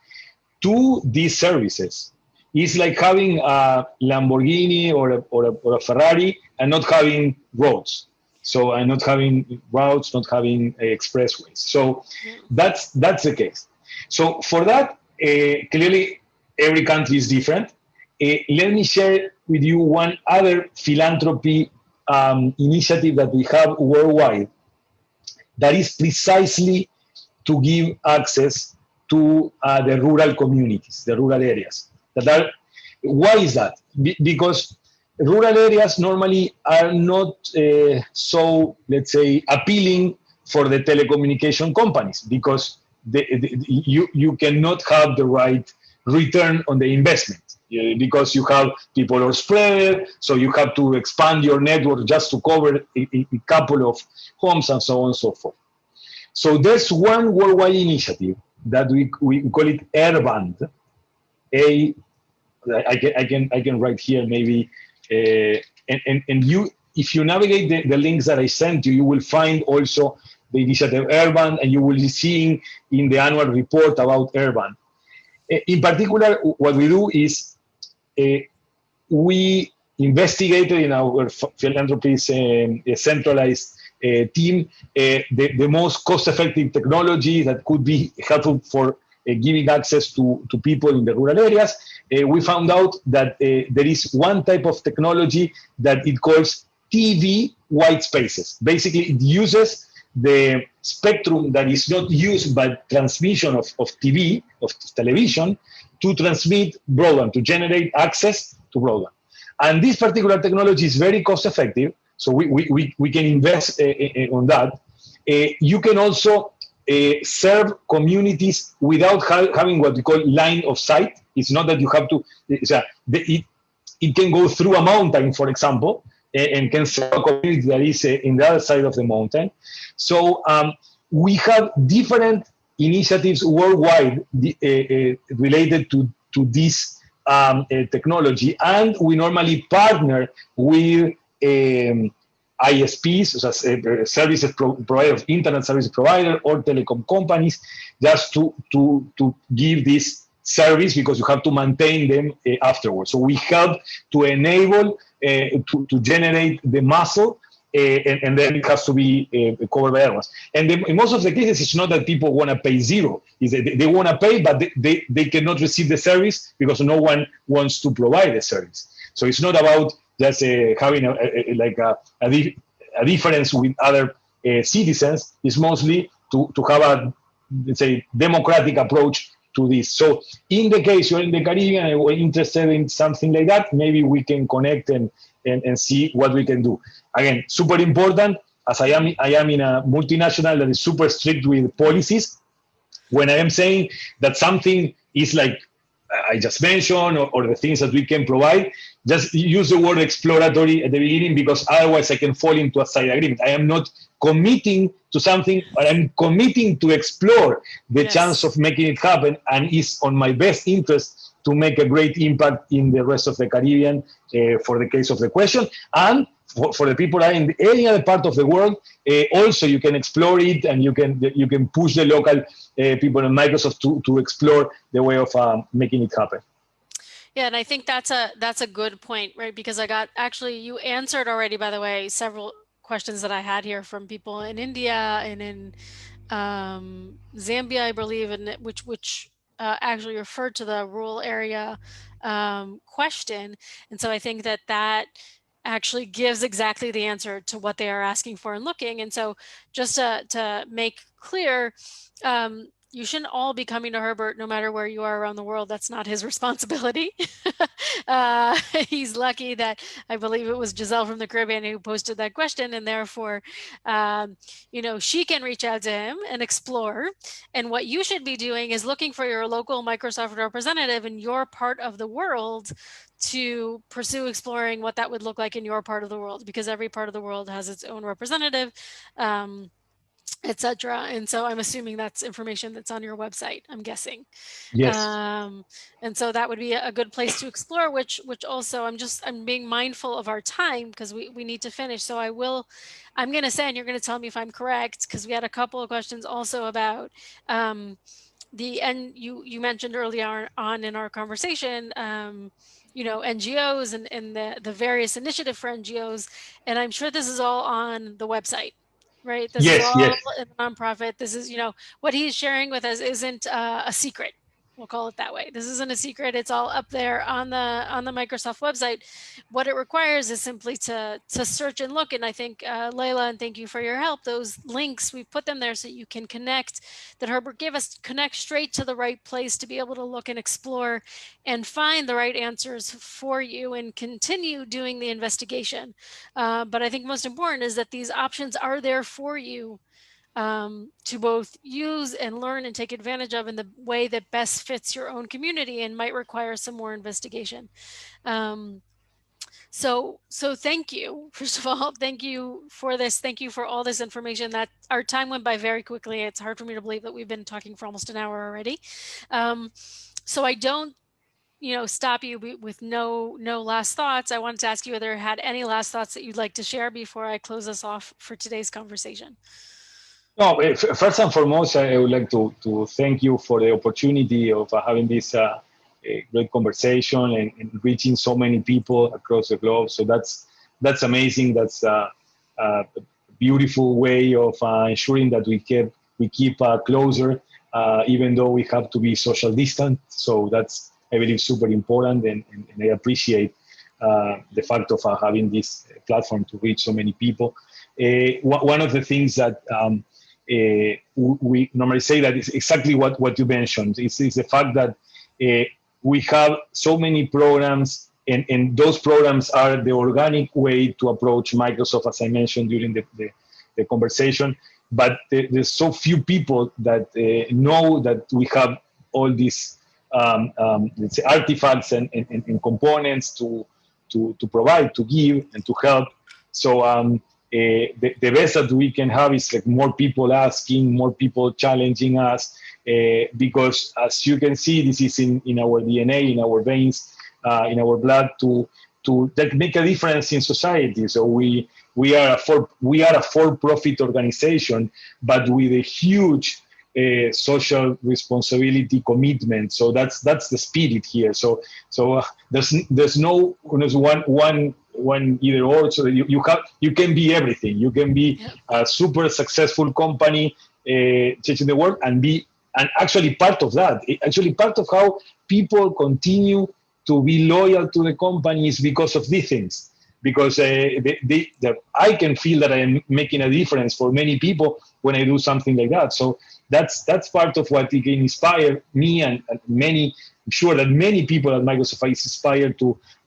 [SPEAKER 2] to these services, it's like having a Lamborghini or a Ferrari and not having roads. So, and not having routes, not having expressways. So that's the case. So for that, clearly every country is different. Let me share with you one other philanthropy initiative that we have worldwide that is precisely to give access to the rural communities, the rural areas. Why is that? Because rural areas normally are not so, let's say, appealing for the telecommunication companies because you cannot have the right return on the investment because you have people are spread, so you have to expand your network just to cover a couple of homes and so on and so forth. So there's one worldwide initiative that we call it Airband. I can write here maybe, and you, if you navigate the links that I sent you, you will find also the initiative Airband, and you will be seeing in the annual report about Airband. In particular, what we do is we investigated in our philanthropy's centralized team the most cost-effective technology that could be helpful for giving access to people in the rural areas. We found out that there is one type of technology that it calls TV white spaces. Basically, it uses the spectrum that is not used by transmission of TV, of television, to transmit broadband, to generate access to broadband. And this particular technology is very cost effective, so we can invest on that. You can also serve communities without having what we call line of sight. It's not that you have to, it can go through a mountain, for example, and can serve a community that is in the other side of the mountain. So we have different initiatives worldwide related to this technology, and we normally partner with ISPs, services providers, internet service provider, or telecom companies, just to give this service because you have to maintain them afterwards. So we help to enable to generate the muscle, and then it has to be covered by everyone. And in most of the cases, it's not that people want to pay zero. It's that they want to pay, but they cannot receive the service because no one wants to provide the service. So it's not about just having a difference with other citizens. It's mostly to have a, let's say, democratic approach to this. So in the case you're in the Caribbean and we're interested in something like that, maybe we can connect and see what we can do. Again, super important, as I am in a multinational that is super strict with policies. When I am saying that something is like I just mentioned, or the things that we can provide, just use the word exploratory at the beginning, because otherwise I can fall into a side agreement. I am not committing to something, but I'm committing to explore the chance of making it happen, and it's on my best interest to make a great impact in the rest of the Caribbean, for the case of the question. And for the people that are in any other part of the world, also you can explore it, and you can push the local people in Microsoft to explore the way of making it happen.
[SPEAKER 1] Yeah, and I think that's a good point, right? Because you answered already, by the way, several questions that I had here from people in India and in Zambia, I believe, and which actually referred to the rural area question. And so I think that actually gives exactly the answer to what they are asking for and looking. And so just to make clear, you shouldn't all be coming to Herbert no matter where you are around the world. That's not his responsibility. He's lucky that I believe it was Giselle from the Caribbean who posted that question, and therefore, she can reach out to him and explore. And what you should be doing is looking for your local Microsoft representative in your part of the world to pursue exploring what that would look like in your part of the world, because every part of the world has its own representative, etc. And so I'm assuming that's information that's on your website, I'm guessing.
[SPEAKER 2] Yes.
[SPEAKER 1] Um, and so that would be a good place to explore, which also I'm being mindful of our time because we need to finish. So I'm going to say, and you're going to tell me if I'm correct, because we had a couple of questions also about, and you mentioned earlier on in our conversation, NGOs and the various initiative for NGOs. And I'm sure this is all on the website, right? This is
[SPEAKER 2] Yes.
[SPEAKER 1] all
[SPEAKER 2] Yes.
[SPEAKER 1] in the nonprofit. This is, what he's sharing with us isn't a secret. We'll call it that way. This isn't a secret. It's all up there on the Microsoft website. What it requires is simply to search and look. And I think, Layla, and thank you for your help, those links, we put them there so you can connect, that Herbert gave us, connect straight to the right place to be able to look and explore and find the right answers for you and continue doing the investigation. But I think most important is that these options are there for you, to both use and learn and take advantage of in the way that best fits your own community and might require some more investigation. Um, so thank you. First of all, thank you for this. Thank you for all this information. That our time went by very quickly. It's hard for me to believe that we've been talking for almost an hour already. So I don't, stop you with no last thoughts. I wanted to ask you whether you had any last thoughts that you'd like to share before I close us off for today's conversation.
[SPEAKER 2] No, first and foremost, I would like to thank you for the opportunity of having this great conversation and reaching so many people across the globe. So that's amazing. That's a beautiful way of ensuring that we keep closer, even though we have to be social distant. So that's, I believe, super important, and I appreciate the fact of having this platform to reach so many people. One of the things that we normally say that is exactly what you mentioned. It's the fact that we have so many programs, and those programs are the organic way to approach Microsoft, as I mentioned during the conversation. But there's so few people that know that we have all these let's say artifacts and components to provide, to give, and to help. So the best that we can have is like more people asking, more people challenging us, because as you can see, this is in our DNA, in our veins, in our blood to that make a difference in society. So we are a for-profit organization, but with a huge social responsibility commitment. So that's the spirit here. So there's no one either or. So you can be everything. You can be a super successful company changing the world and actually part of that. Actually part of how people continue to be loyal to the company is because of these things. Because I can feel that I am making a difference for many people when I do something like that. So that's part of what can inspire me and many. I'm sure that many people at Microsoft is inspired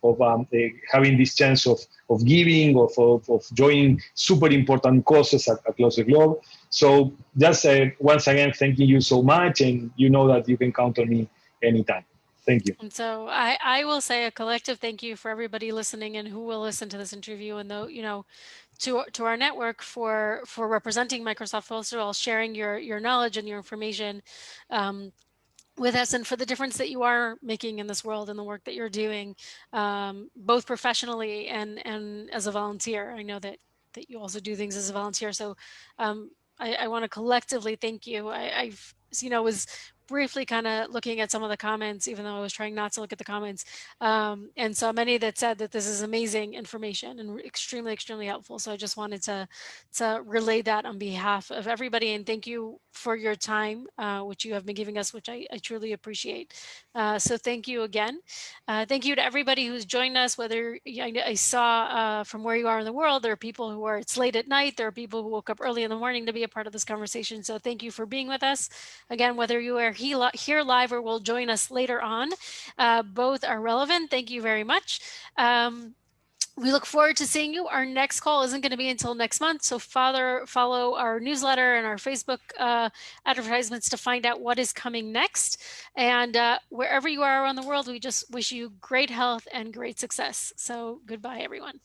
[SPEAKER 2] of having this chance of giving, of joining super important causes across the globe. So just once again, thanking you so much, and you know that you can count on me anytime. Thank you.
[SPEAKER 1] And so I will say a collective thank you for everybody listening and who will listen to this interview, and though, to our network for representing Microsoft, first of all, sharing your knowledge and your information with us, and for the difference that you are making in this world and the work that you're doing, both professionally and as a volunteer. I know that you also do things as a volunteer. So I want to collectively thank you. I've was briefly kind of looking at some of the comments, even though I was trying not to look at the comments, and saw many that said that this is amazing information and extremely helpful. So I just wanted to relay that on behalf of everybody, and thank you for your time, which you have been giving us, which I truly appreciate. So thank you again. Thank you to everybody who's joined us, whether I saw from where you are in the world, there are people who are, it's late at night, there are people who woke up early in the morning to be a part of this conversation. So thank you for being with us. Again, whether you are here live or will join us later on, both are relevant. Thank you very much. We look forward to seeing you. Our next call isn't going to be until next month, so follow our newsletter and our Facebook advertisements to find out what is coming next. And wherever you are around the world, we just wish you great health and great success. So goodbye, everyone.